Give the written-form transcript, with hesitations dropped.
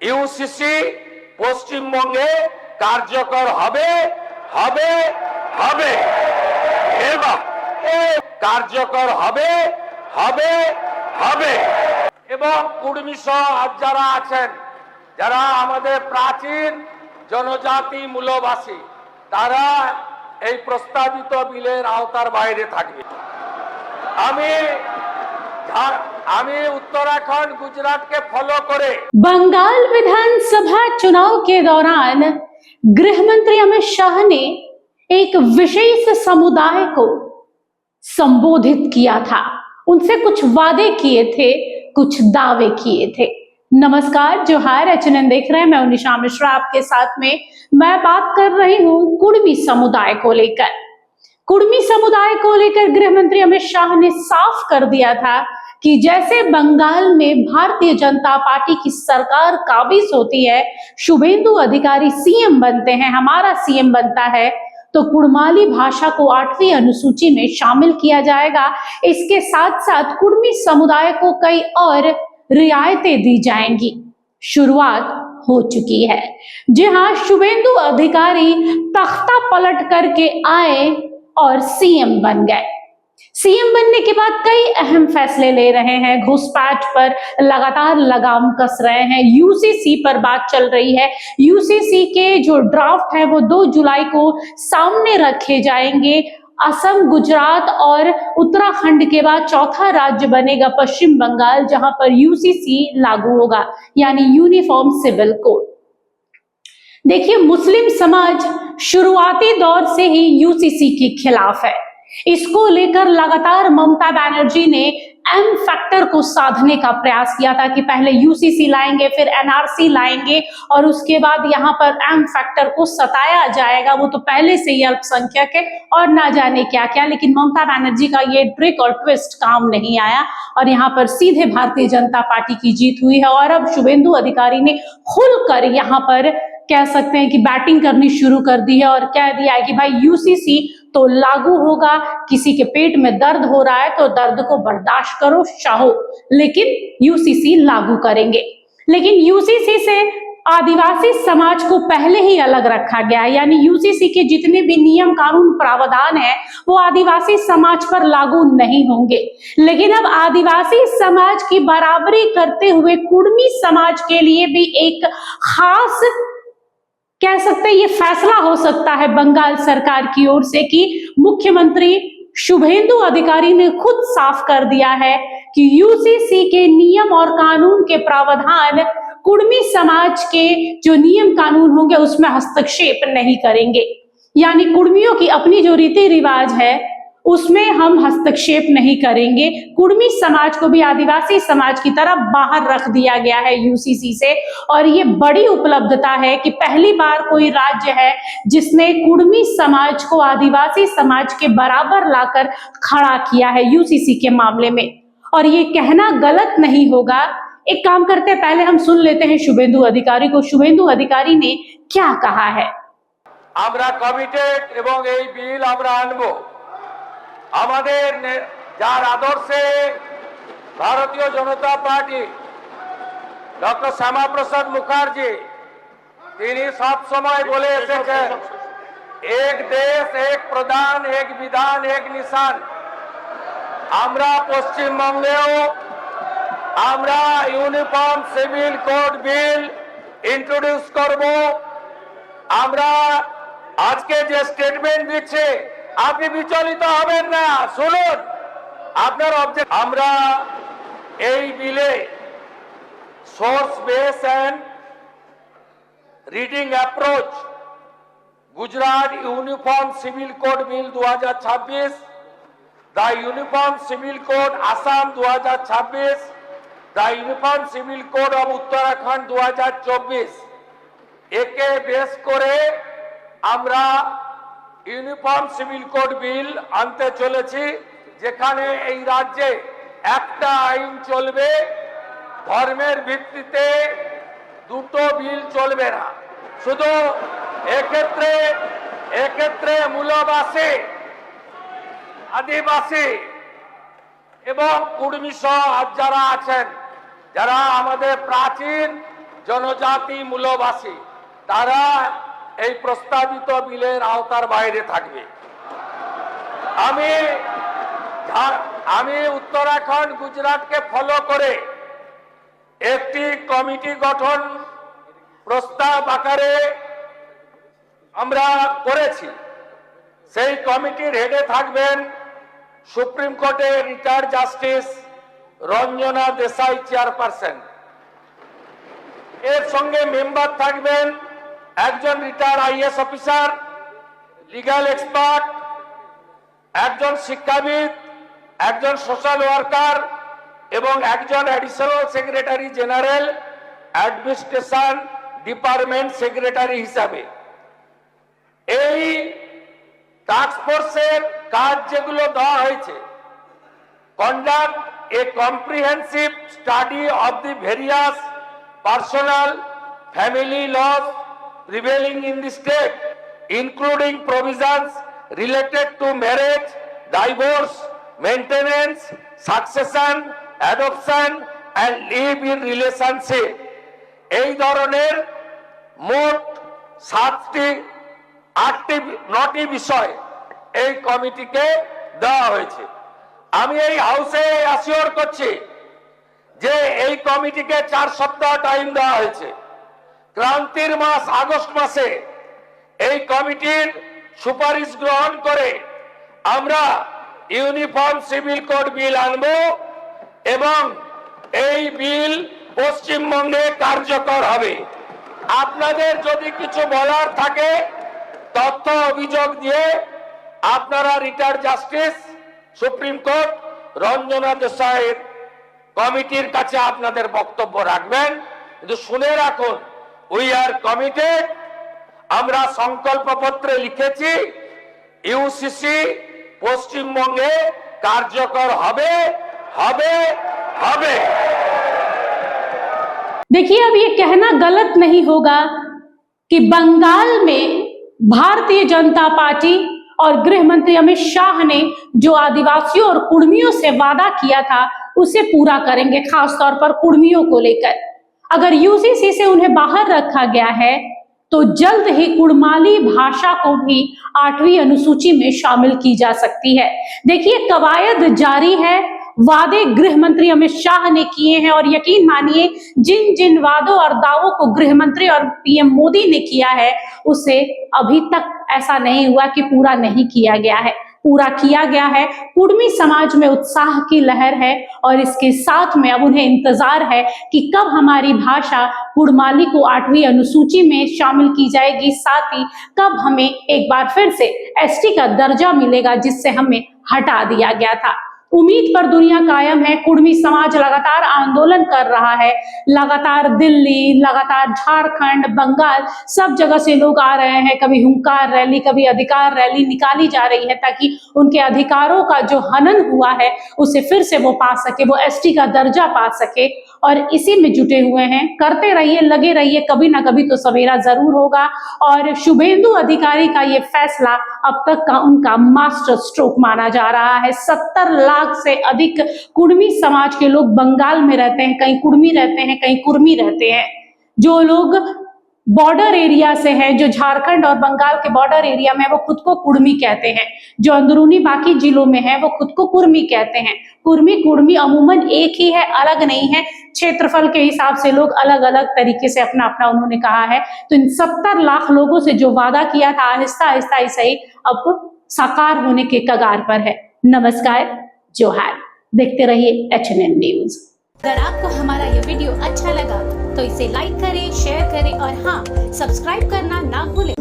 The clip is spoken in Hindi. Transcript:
ইউসিসি পশ্চিমবঙ্গে কার্যকর হবে হবে হবে এবং কার্যকর হবে হবে হবে এবং কুর্মী সহ যারা আছেন, যারা আমাদের প্রাচীন জনজাতি মূলবাসী, তারা এই প্রস্তাবিত বিলের আওতার বাইরে থাকবে। আমি उत्तराखंड गुजरात के फॉलो करे। बंगाल विधानसभा चुनाव के दौरान गृह मंत्री अमित शाह ने एक विशेष समुदाय को संबोधित किया था, उनसे कुछ वादे किए थे, कुछ दावे किए थे। नमस्कार, जोहार, एचएनएन देख रहे हैं, मैं निशा मिश्रा आपके साथ में। मैं बात कर रही हूं कुर्मी समुदाय को लेकर। कुर्मी समुदाय को लेकर गृह मंत्री अमित शाह ने साफ कर दिया था कि जैसे बंगाल में भारतीय जनता पार्टी की सरकार काबिज होती है, शुभेंदु अधिकारी सीएम बनते हैं, हमारा सीएम बनता है, तो कुड़माली भाषा को 8वीं अनुसूची में शामिल किया जाएगा। इसके साथ साथ कुर्मी समुदाय को कई और रियायतें दी जाएंगी। शुरुआत हो चुकी है। जी हाँ, शुभेंदु अधिकारी तख्ता पलट करके आए और सीएम बन गए। सीएम बनने के बाद कई अहम फैसले ले रहे हैं, घुसपैठ पर लगातार लगाम कस रहे हैं, यूसीसी पर बात चल रही है। यूसीसी के जो ड्राफ्ट है वो 2 जुलाई को सामने रखे जाएंगे। असम, गुजरात और उत्तराखंड के बाद चौथा राज्य बनेगा पश्चिम बंगाल, जहां पर यूसीसी लागू होगा, यानी यूनिफॉर्म सिविल कोड। देखिए, मुस्लिम समाज शुरुआती दौर से ही यूसीसी के खिलाफ है। इसको लेकर लगातार ममता बनर्जी ने एम फैक्टर को साधने का प्रयास किया था कि पहले यूसीसी लाएंगे, फिर एनआरसी लाएंगे और उसके बाद यहाँ पर एम फैक्टर को सताया जाएगा। वो तो पहले से ही अल्पसंख्यक है और ना जाने क्या क्या, लेकिन ममता बनर्जी का ये ट्रिक और ट्विस्ट काम नहीं आया और यहाँ पर सीधे भारतीय जनता पार्टी की जीत हुई है। और अब शुभेंदु अधिकारी ने खुलकर यहाँ पर कह सकते हैं कि बैटिंग करनी शुरू कर दी है और कह दिया है कि भाई यूसीसी तो लागू होगा, किसी के पेट में दर्द हो रहा है तो दर्द को बर्दाश्त करो, सहो, लेकिन यूसीसी लागू करेंगे। लेकिन यूसीसी से आदिवासी समाज को पहले ही अलग रखा गया है, यानी यूसीसी के जितने भी नियम, कानून, प्रावधान है वो आदिवासी समाज पर लागू नहीं होंगे। लेकिन अब आदिवासी समाज की बराबरी करते हुए कुर्मी समाज के लिए भी एक खास, कह सकते हैं, ये फैसला हो सकता है बंगाल सरकार की ओर से कि मुख्यमंत्री शुभेंदु अधिकारी ने खुद साफ कर दिया है कि यूसीसी के नियम और कानून के प्रावधान कुर्मी समाज के जो नियम कानून होंगे उसमें हस्तक्षेप नहीं करेंगे। यानी कुर्मियों की अपनी जो रीति रिवाज है उसमें हम हस्तक्षेप नहीं करेंगे। कुर्मी समाज को भी आदिवासी समाज की तरह बाहर रख दिया गया है यूसीसी से। और ये बड़ी उपलब्धता है कि पहली बार कोई राज्य है जिसने कुर्मी समाज को आदिवासी समाज के बराबर लाकर खड़ा किया है यूसीसी के मामले में। और ये कहना गलत नहीं होगा। एक काम करते हैं, पहले हम सुन लेते हैं शुभेंदु अधिकारी को। शुभेंदु अधिकारी ने क्या कहा है। আমরা কমিটেড এবং এই বিল আমরা আনবো। আমাদের যার আদর্শে ভারতীয় জনতা পার্টি ডক্টর শ্যামাপ্রসাদ মুখার্জি তিনি সব সময় বলে এসেছেন, এক দেশ এক প্রধান, এক বিধান, এক নিশান। আমরা পশ্চিমবঙ্গেও আমরা ইউনিফর্ম সিভিল কোড বিল ইন্ট্রোডিউস করব। আমরা আজকে যে স্টেটমেন্ট দিচ্ছে আপনি বিচলিত হবেন না, শুনুন আপনার অবজেক্ট। আমরা এই বিলে source base and reading approach Gujarat uniform civil code bill 2026, the uniform civil code Assam 2026, the uniform civil code of Uttarakhand 2024 একে বেস করে আমরা ইউনিফর্ম সিভিল কোড বিল আনতে চলেছি, যেখানে এই রাজ্যে একটা আইন চলবে, ধর্মের ভিত্তিতে দুটো বিল চলবে না। শুধু এক্ষেত্রে মূলবাসী, আদিবাসী এবং কুর্মী সহ যারা আছেন, যারা আমাদের প্রাচীন জনজাতি মূলবাসী তারা এই প্রস্তাবিত বিলের আওতার বাইরে থাকবে। আমি উত্তরাখণ্ড গুজরাটকে ফলো করে একটি কমিটি গঠন প্রস্তাব আকারে আমরা করেছি। সেই কমিটির হেডে থাকবেন সুপ্রিম কোর্টের retired justice Ranjana Desai chairperson. এর সঙ্গে মেম্বার থাকবেন একজন retired IAS officer, legal expert, একজন শিক্ষাবিদ, একজন সোশ্যাল ওয়ার্কার এবং একজন additional secretary general administration department secretary হিসাবে। এই টাস্ক ফোর্সের কাজ যেগুলো দেওয়া হয়েছে, conduct a comprehensive study of the various personal family laws prevailing in the state including provisions related to marriage, divorce, maintenance, succession, adoption and live in relationship, এই ধরনের মোট 9টি বিষয় এই কমিটিকে দেওয়া হয়েছে। আমি এই হাউসে অ্যাসিওর করছি যে এই কমিটিকে 4 সপ্তাহ টাইম দেওয়া হয়েছে। ক্রান্তির মাস আগস্ট মাসে এই কমিটির সুপারিশ গ্রহণ করে আমরা ইউনিফর্ম সিভিল কোড বিল আনব এবং এই বিল পশ্চিমবঙ্গে কার্যকর হবে। আপনাদের যদি কিছু বলার থাকে তথ্য অভিযোগ দিয়ে আপনারা retired justice supreme court Ranjana দেশাইয়ের কমিটির কাছে আপনাদের বক্তব্য রাখবেন। কিন্তু শুনে রাখুন, উই আর কমিটেড, আমরা সংকল্পপত্রে লিখেছি ইউসিসি পশ্চিমবঙ্গে কার্যকর হবে হবে হবে। देखिए, अब ये कहना गलत नहीं होगा कि बंगाल में भारतीय जनता पार्टी और गृह मंत्री अमित शाह ने जो आदिवासियों और कुर्मियों से वादा किया था उसे पूरा करेंगे, खासतौर पर कुर्मियों को लेकर। अगर यूसीसी से उन्हें बाहर रखा गया है तो जल्द ही कुड़माली भाषा को भी 8वीं अनुसूची में शामिल की जा सकती है। देखिए, कवायद जारी है, वादे गृह मंत्री अमित शाह ने किए हैं और यकीन मानिए जिन जिन वादों और दावों को गृह मंत्री और पीएम मोदी ने किया है उसे अभी तक ऐसा नहीं हुआ कि पूरा नहीं किया गया है। पूरा किया गया है। कुर्मी समाज में उत्साह की लहर है और इसके साथ में अब उन्हें इंतजार है कि कब हमारी भाषा कुड़माली को 8वीं अनुसूची में शामिल की जाएगी, साथ ही कब हमें एक बार फिर से एसटी का दर्जा मिलेगा जिससे हमें हटा दिया गया था। उम्मीद पर दुनिया कायम है। कुर्मी समाज लगातार आंदोलन कर रहा है, लगातार दिल्ली, लगातार झारखंड, बंगाल, सब जगह से लोग आ रहे हैं। कभी हुंकार रैली, कभी अधिकार रैली निकाली जा रही है ताकि उनके अधिकारों का जो हनन हुआ है उसे फिर से वो पा सके, वो एसटी का दर्जा पा सके। और इसी में जुटे हुए हैं। करते रहिए, लगे रहिए, कभी ना कभी तो सवेरा जरूर होगा। और शुभेंदु अधिकारी का ये फैसला अब तक का उनका मास्टर स्ट्रोक माना जा रहा है। 70 लाख से अधिक कुर्मी समाज के लोग बंगाल में रहते हैं, कहीं कुर्मी रहते हैं, कहीं कुर्मी रहते हैं। जो लोग बॉर्डर एरिया से हैं, जो झारखंड और बंगाल के बॉर्डर एरिया में, वो खुद को कुर्मी कहते हैं। जो अंदरूनी बाकी जिलों में है वो खुद को कुर्मी कहते हैं। कुर्मी अमूमन एक ही है, अलग नहीं है। क्षेत्रफल के हिसाब से लोग अलग अलग तरीके से अपना अपना उन्होंने कहा है। तो इन 70 लाख लोगों से जो वादा किया था आहिस्ता आहिस्ता ही सही अब साकार होने के कगार पर है। नमस्कार, जोहार। देखते रहिए HNN न्यूज। अगर आपको हमारा ये वीडियो अच्छा लगा तो इसे लाइक करें, शेयर करें और हाँ, सब्सक्राइब करना ना भूलें।